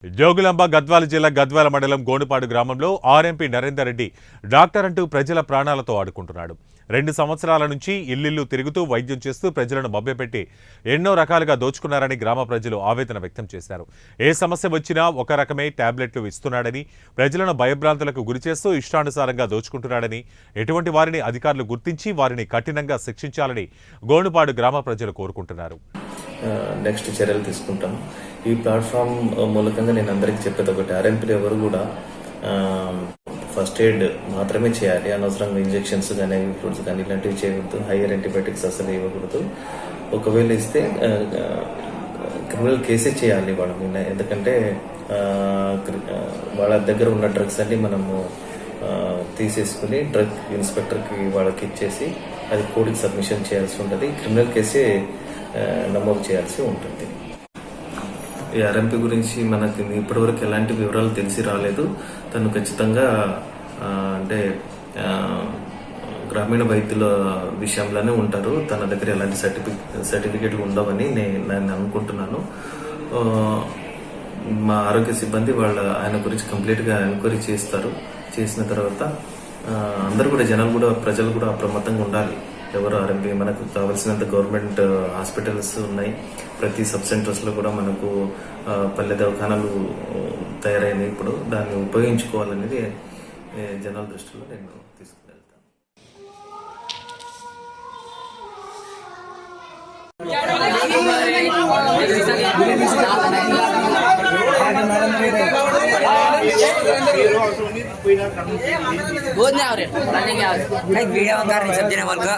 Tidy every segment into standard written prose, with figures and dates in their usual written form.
జోగులాంబ గద్వాల జిల్లా గద్వాల మండలం గోనుపాడు గ్రామంలో ఆర్ఎంపీ నరేందర్ రెడ్డి డాక్టర్ అంటూ ప్రజల ప్రాణాలతో ఆడుకుంటున్నాడు. 2 సంవత్సరాల నుంచి ఇల్లిల్లు తిరుగుతూ వైద్యం చేస్తూ ప్రజలను మభ్యపెట్టి ఎన్నో రకాలుగా దోచుకున్నారని గ్రామ ప్రజలు ఆవేదన వ్యక్తం చేశారు. ఏ సమస్య వచ్చినా ఒక రకమే టాబ్లెట్లు ఇస్తున్నాడని, ప్రజలను భయభ్రాంతులకు గురిచేస్తూ ఇష్టానుసారంగా దోచుకుంటున్నాడని, ఎటువంటి వారిని అధికారులు గుర్తించి వారిని కఠినంగా శిక్షించాలని గోనుపాడు గ్రామ ప్రజలు కోరుకుంటున్నారు. నెక్స్ట్ చర్యలు తీసుకుంటాం. ఈ ప్లాట్ఫామ్ మూలకంగా నేను అందరికీ చెప్పేది ఒకటి, ఆర్ఎంపీలు ఎవరు కూడా ఫస్ట్ ఎయిడ్ మాత్రమే చేయాలి. అనవసరంగా ఇంజెక్షన్స్ కానీ ఫ్రూట్స్ కానీ ఇలాంటివి చేయకూడదు. హైయర్ యాంటీబయాటిక్స్ అసలు ఇవ్వకూడదు. ఒకవేళ ఇస్తే క్రిమినల్ కేసే చేయాలి వాళ్ళ మీద. ఎందుకంటే వాళ్ళ దగ్గర ఉన్న డ్రగ్స్ అన్ని మనము తీసేసుకుని డ్రగ్ ఇన్స్పెక్టర్కి వాళ్ళకి ఇచ్చేసి అది కోర్టుకి సబ్మిషన్ చేయాల్సి ఉంటుంది. క్రిమినల్ కేసే నమోదు చేయాల్సి ఉంటుంది. ఈ ఆర్ఎంపీ గురించి మనకి ఇప్పటివరకు ఎలాంటి వివరాలు తెలిసి రాలేదు. తను ఖచ్చితంగా అంటే గ్రామీణ వైద్యుల విషయంలోనే ఉంటారు. తన దగ్గర ఎలాంటి సర్టిఫికేట్లు ఉండవని నేను అనుకుంటున్నాను. మా ఆరోగ్య సిబ్బంది ఆయన గురించి కంప్లీట్గా ఎంక్వైరీ చేస్తారు. చేసిన తర్వాత అందరూ కూడా జనాలు కూడా ప్రజలు కూడా అప్రమత్తంగా ఉండాలి. ఎవరు ఆర్ఎంపీ మనకు కావాల్సినంత గవర్నమెంట్ హాస్పిటల్స్ ఉన్నాయి. ప్రతి సబ్ సెంటర్స్ లో కూడా మనకు పల్లె దవాఖానాలు తయారైనాయి. ఇప్పుడు దాన్ని ఉపయోగించుకోవాలనేది జనాల దృష్టిలో నేను తీసుకువెళ్తాను. बोल नहीं आ रहे रनिंग आ रहे वीडियो कर रहे सब जने वाल का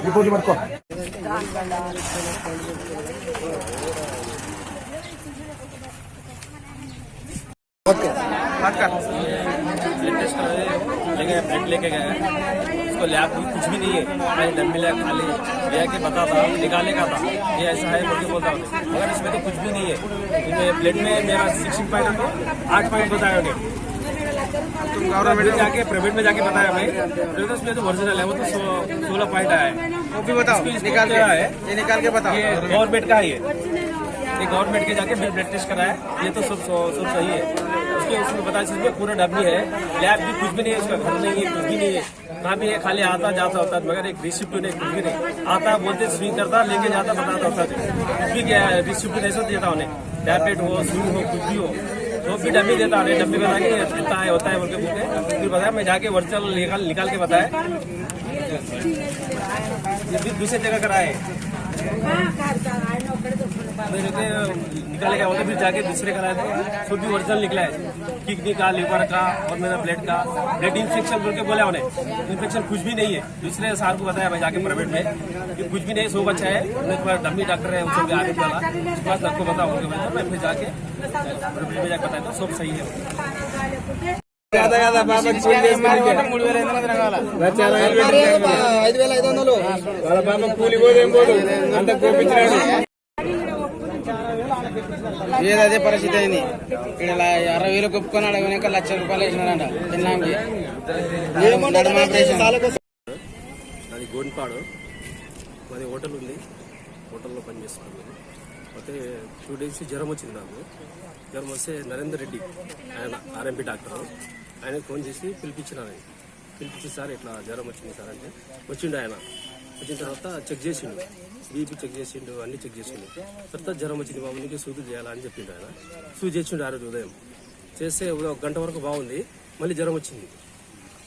रिपोर्ट मत को मत कर लेटेस्ट लेके गए उसको लैब कुछ भी नहीं है। मैंने डब्बे लैब खाली लिया के बता था निकालने का था, ये ऐसा है बोल के बोलता हूँ, मगर इसमें तो कुछ भी नहीं है। ब्लड में मेरा 16 पॉइंट तो 8 पॉइंट बताया उन्हें। तुम गवर्नमेंट जाके प्राइवेट में जाके बताया भाई, उसमें तो ओरिजिनल है, वो तो 16 पॉइंट आया है। वो भी बताओ निकाल के है, ये निकाल के बताओ। ये गवर्नमेंट का है, ये गवर्नमेंट के जाके ब्लड टेस्ट कराया, ये तो सब सही है। उसमें बता इसमें पूरा डब्बी है, लैब भी कुछ भी नहीं है, उसका घर नहीं है, कुछ भी नहीं है, कहाँ भी है, खाली आता जाता होता है, मगर एक रिसिप्ट नहीं, कुछ भी नहीं आता, बोलते सुई करता लेके जाता बताता होता है, कुछ भी क्या रिसिप्ट ऐसा देता उन्हें, टैबलेट हो सुई हो कुछ भी हो तो भी डब्बी देता है। डब्बी बता के इतना है होता है बोल के फिर बताया, मैं जाके वर्चुअल निकाल के बताया, दूसरी जगह कराए निकाले क्या होता, फिर जाके दूसरे कराए थे, सब भी ओरिजिनल निकला है, किडनी का, लिवर का और मेरा ब्लड का। ब्लड इन्फेक्शन बोल के बोला उन्हें, इन्फेक्शन कुछ भी नहीं है। दूसरे सार को बताया मैं जाके प्राइवेट में कि कुछ भी नहीं, सब अच्छा है, मेरे पास डम्मी डॉक्टर है, उनको भी आगे वाला उसके पास आपको बताऊंगा, मैं फिर जाके प्राइवेट में जाकर बताया तो सब सही है। ఏదదే పరిస్థితి అయింది. ఇక్కడ 60,000 ఒప్పుకున్నాడు, వెనక 1,00,000 రూపాయలు వేసినాడంట తిన్నాకి. అది గోన్పాడు, మాది హోటల్ ఉంది, హోటల్లో పనిచేస్తున్నాను. అయితే 2 days జ్వరం వచ్చింది నాకు. జ్వరం వస్తే నరేందర్ రెడ్డి ఆయన ఆర్ఎంపీ డాక్టర్, ఆయనకు ఫోన్ చేసి పిలిపించినాను. పిలిపించి సార్ ఇట్లా జ్వరం వచ్చింది సార్ అంటే వచ్చిండు. ఆయన వచ్చిన తర్వాత చెక్ చేసిండు, బీపీ చెక్ చేసిండు, అన్ని చెక్ చేసిండు. తర్వాత జ్వరం వచ్చింది బాబు, నీకు సూది చేయాలా అని చెప్పిండు. ఆయన సూది చేసిండు ఆ రోజు ఉదయం. చేస్తే 1 గంట వరకు బాగుంది, మళ్ళీ జ్వరం వచ్చింది.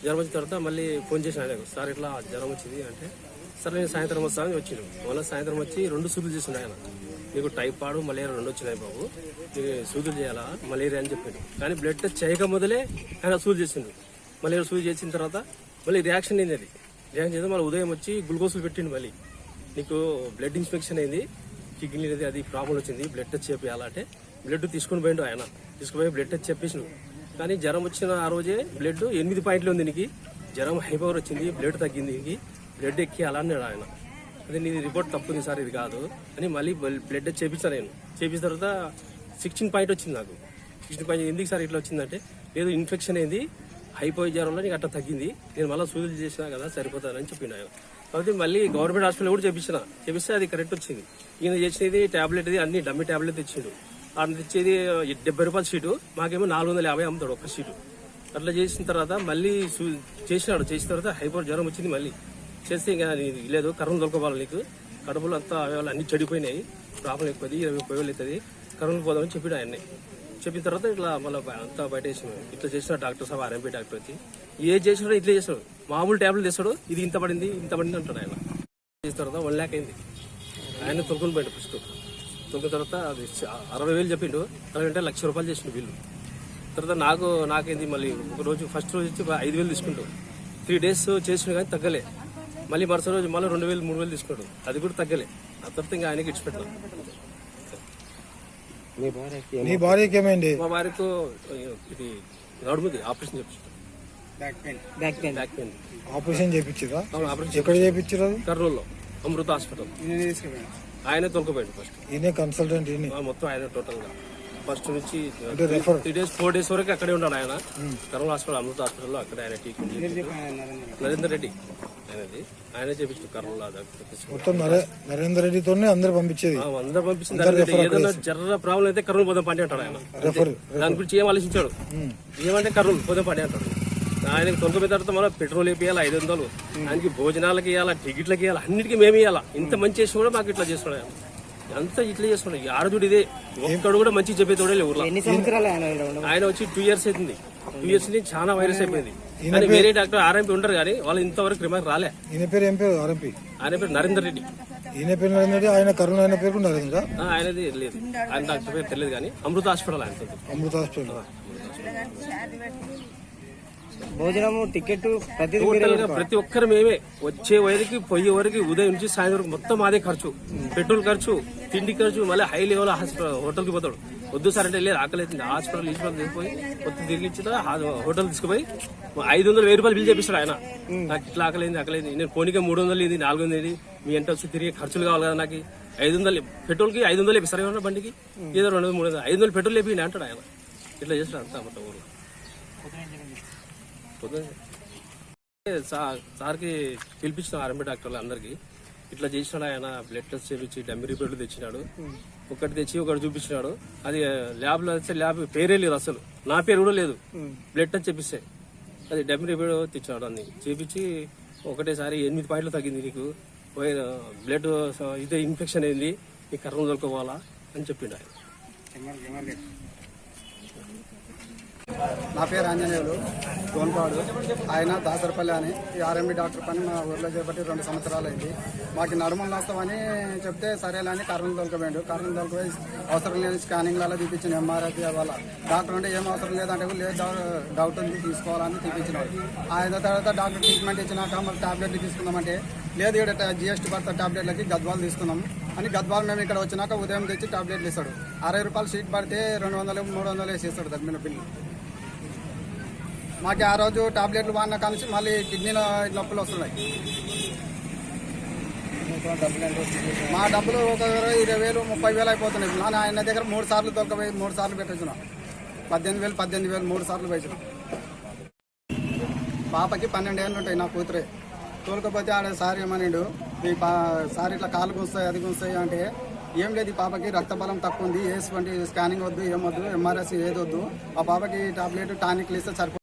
జ్వరం వచ్చిన తర్వాత మళ్ళీ ఫోన్ చేసిన ఆయనకు, సార్ ఇట్లా జ్వరం వచ్చింది అంటే సరే నేను సాయంత్రం వస్తానని వచ్చిండు. మళ్ళీ సాయంత్రం వచ్చి 2 సూదులు చేసిండు. ఆయన నీకు టైఫాయిడ్ మలేరియా 2 వచ్చినాయి బాబు, నీకు సూదులు చేయాలా మలేరియా అని చెప్పిండు. కానీ బ్లడ్ టెస్ట్ చేయక మొదలే ఆయన సూది చేసిండు. మళ్ళీ సూది చేసిన తర్వాత మళ్ళీ రియాక్షన్ అయింది. అది రియాక్షన్ చేస్తే మళ్ళీ ఉదయం వచ్చి గ్లూకోజులు పెట్టిండు. మళ్ళీ నీకు బ్లడ్ ఇన్ఫెక్షన్ అయింది, కిడ్నీ అది ప్రాబ్లం వచ్చింది, బ్లడ్ టెస్ట్ చేయాలంటే బ్లడ్ తీసుకుని పోయిండు. ఆయన తీసుకుపోయి బ్లడ్ టెస్ట్ చెప్పేసిండు. కానీ జ్వరం వచ్చిన ఆ రోజే బ్లడ్ 8 పాయింట్లు ఉంది, నీకు జ్వరం హైపవర్ వచ్చింది, బ్లడ్ తగ్గింది, నీకు బ్లడ్ ఎక్కి అలా అన్నాడు ఆయన. అదే నీ రిపోర్ట్ తప్పుంది సార్, ఇది కాదు అని మళ్ళీ బ్లడ్ టెస్ట్ చేపించాను. నేను చేపించిన తర్వాత 16 పాయింట్ వచ్చింది నాకు. 16 పాయింట్ ఎందుకు సార్ ఇట్లా వచ్చిందంటే, లేదు ఇన్ఫెక్షన్ అయింది, హైపోయి జ్వరంలో నీకు అట్లా తగ్గింది, నేను మళ్ళీ సూదులు చేసినా కదా సరిపోతానని చెప్పిండు ఆయన. కాబట్టి మళ్ళీ గవర్నమెంట్ హాస్పిటల్ కూడా చేపిస్తే అది కరెక్ట్ వచ్చింది. ఈయన చేసినది టాబ్లెట్ అన్ని డమ్మి టాబ్లెట్ ఇచ్చిండు. ఆయన ఇచ్చేది 70 రూపాయల షీటు, మాకేమో 450 అమ్ముతాడు ఒక్క షీటు. అట్లా చేసిన తర్వాత మళ్ళీ చేసిన తర్వాత హైపర్ జ్వరం వచ్చింది. మళ్ళీ చేస్తే ఇంకా లేదు, కరోనా దొరకపోవాలి, నీకు కడుపులో అంతా అవయవాలు అన్ని చెడిపోయినాయి, ప్రాబ్లం ఎక్కువది, 20,000 అవుతుంది, కరోనా పోదామని చెప్పాడు ఆయన్ని. చెప్పిన తర్వాత ఇట్లా మళ్ళీ అంతా బయట వేసినాం. ఇట్లా చేసిన డాక్టర్ సాబ్ ఆర్ఎంపీ డాక్టర్ వచ్చి ఏ చేసినాడో ఇట్లా చేస్తాడు, మామూలు ట్యాబ్లెట్ తెస్తాడు, ఇది ఇంత పడింది అంటాడు ఆయన. చేసిన తర్వాత 1 lakh అయింది. ఆయన తొలుకొని పోయాడు ఫస్ట్. తొలిన తర్వాత అది 60,000 చెప్పిండు, 60 అంటే ₹1,00,000 చేసిండు బిల్లు. తర్వాత నాకేంది మళ్ళీ ఒక రోజు ఫస్ట్ రోజు వచ్చి 5,000 తీసుకుంటాడు. 3 days చేసిన కానీ తగ్గలే. మళ్ళీ మరుసటి రోజు మళ్ళీ 2,000 3,000 తీసుకున్నాడు, అది కూడా తగ్గలే. ఆ తర్వాత ఇంకా ఆయనకి ఇచ్చిపెట్టాను. మీ భార్యకి ఏమైంది? మా భార్యకు ఇది నడుముది ఆపరేషన్ చేపించాడు, back pain. Back pain operation చేయించారా? ఆపరేషన్ ఎక్కడ చేయించారు? కర్నూలులో అమృత హాస్పిటల్. ఆయన తొలకపోయాడు ఫస్ట్. ఈయనే కన్సల్టెంట్ ఈయన. మొత్తం ఆయన టోటల్ గా ఫస్ట్ నుంచి అంటే రెఫర్ 3 days 4 days వరకు అక్కడే ఉన్నాడు ఆయన. కర్నూలు హాస్పిటల్ అమృత హాస్పిటల్లో అక్కడ ఆయన ట్రీట్మెంట్. నరేందర్ రెడ్డి ఆయనే చేపించాడు కర్నూలు. మొత్తం నరేందర్ రెడ్డితోనే అందరు పంపించేది. అందరూ పంపించింది. ఏదైనా జర్ర ప్రాబ్లం అయితే కర్నూలు పోదాం పండి అంటాడు ఆయన. దాని గురించి ఏం ఆలోచించాడు, ఏమంటే కర్నూలు పోదాం పండి అంటాడు. ఆయనకి తొలకపోయిన తర్వాత మనం పెట్రోల్ వేపియాలి 500, ఆయనకి భోజనాలకి ఇవ్వాలా, టికెట్లకి ఇవ్వాలి, అన్నిటికీ మేము ఇవ్వాలా. ఇంత మంచి చేసి కూడా మాకు ఇట్లా చేస్తున్నాడు ఆయన. అంతా ఇట్లా చేస్తున్నాడు. ఆడజుడు ఇదే, ఒక్కడు కూడా మంచి చెప్పేతోడే లేవు ఊర్లో. ఆయన వచ్చి 2 years అవుతుంది. 2 years నుంచి చాలా వైరస్ అయిపోయింది. కానీ వేరే డాక్టర్ ఆర్ఎంపీ ఉంటారు కానీ వాళ్ళు ఇంతవరకు రిమార్క్ రాలే. ఈయన పేరు ఏం పేరు? ఆర్ఎంపీ. ఆయన పేరు నరేందర్ రెడ్డి. ఈయన పేరు నరేందర్ రెడ్డి. ఆయన కరోనా అయిన పేరు నరేంద్ర. ఆయనది లేదు, ఆయన డాక్టర్ పేరు తెలియదు కానీ అమృత హాస్పిటల్ ఆయన. అమృత హాస్పిటల్. భోజనము, టికెట్, ప్రతి ఒక్కరు మేమే. వచ్చే వరకు పోయే వరకు ఉదయం నుంచి సాయంత్రం వరకు మొత్తం అదే ఖర్చు. పెట్రోల్ ఖర్చు, తిండి ఖర్చు, మళ్ళీ హై లెవెల్ హోటల్కి పోతాడు. వద్దు సార్ అంటే లేదు, ఆకలి అవుతుంది, హాస్పిటల్ తీసుకుపోయి మొత్తం తిరిగి ఇచ్చిన హోటల్ తీసుకుపోయి 500,000 బిల్ చేపిస్తాడు ఆయన. నాకు ఇట్లా ఆకలింది, నేను పోనీకే 300 ఇది 400 ఇది, మీ ఎంట వచ్చి తిరిగి ఖర్చులు కావాలి కదా, నాకు 500 పెట్రోల్కి 500 వేపిస్తారు ఏమన్నా బండికి, ఏదో 200 300 500 పెట్రోల్ వేపి అంటాడు ఆయన. ఇట్లా చేస్తాడు అంతా మొత్తం ఊరు. సార్కి పిలిపించిన ఆర్ఎంపీ డాక్టర్లు అందరికి ఇట్లా చేసినాడు ఆయన. బ్లడ్ టెస్ట్ చేయించి డమ్మి రిపోర్ట్లు తెచ్చినాడు. ఒకటి తెచ్చి ఒకటి చూపించినాడు. అది ల్యాబ్ లో వస్తే ల్యాబ్ పేరే లేదు, అసలు నా పేరు కూడా లేదు. బ్లడ్ టెస్ట్ చేపిస్తే అది డమ్మి రిపోర్ట్ తెచ్చినాడు. అన్ని చేపించి ఒకటేసారి 8 పాయింట్లు తగ్గింది, నీకు బ్లడ్ ఇదే ఇన్ఫెక్షన్ అయింది, నీకు కరోనా దొరకపోవాలా అని చెప్పిండు ఆయన. నా పేరు ఆంజనేయులు, గోన్పాడు. ఆయన దాసరపల్లి అని. ఈ ఆర్ఎంపీ డాక్టర్ పని మా ఊర్లో చేపట్టి 2 సంవత్సరాలు అయింది. మాకు నడుములు వస్తామని చెప్తే సరేలేని కరోనా తొలకపోయాడు. కరోనా తొలకపోయి అవసరం లేని స్కానింగ్లలో తీపించిన ఎంఆర్ఐ వాళ్ళ డాక్టర్ అంటే ఏం అవసరం లేదంటే లేదు, డౌట్ ఉంది తీసుకోవాలని తీపించినాడు. ఆయన తర్వాత డాక్టర్ ట్రీట్మెంట్ ఇచ్చినాక మరి టాబ్లెట్లు తీసుకుందామంటే లేదు, ఇక్కడ జిఎస్టీ భర్త టాబ్లెట్లకి గద్వాలు తీసుకున్నాం అని గద్వాలు మేము ఇక్కడ వచ్చినాక ఉదయం తెచ్చి టాబ్లెట్లు ఇస్తాడు. 60 రూపాయలు షీట్ పడితే 200 300 వేసేస్తాడు తగ్గిన బిల్లు. మాకు ఆ రోజు టాబ్లెట్లు వాడిన కానీ మళ్ళీ కిడ్నీలో నొప్పులు వస్తున్నాయి. మా డబ్బులు ఒక 20,000 30,000 అయిపోతున్నాయి. నాన్న ఆయన దగ్గర 3 సార్లు దొరకపోయి 3 సార్లు పెట్టించున్నాం. 18,000 3 సార్లు పెట్టినాం. పాపకి 12 ఏళ్ళు ఉంటాయి, నా కూతురే. తోలుకపోతే ఆడ సార్ ఏమనిండు, సార్ ఇట్లా కాలు గుంస్తాయి అది గుంస్తాయి అంటే ఏం లేదు, ఈ పాపకి రక్త బలం తక్కువ ఉంది, ఏటువంటి స్కానింగ్ వద్దు, ఏమొద్దు, ఎంఆర్ఐ ఏదొద్దు, ఆ పాపకి టాబ్లెట్ టానిక్లు ఇస్తే సరిపోతుంది.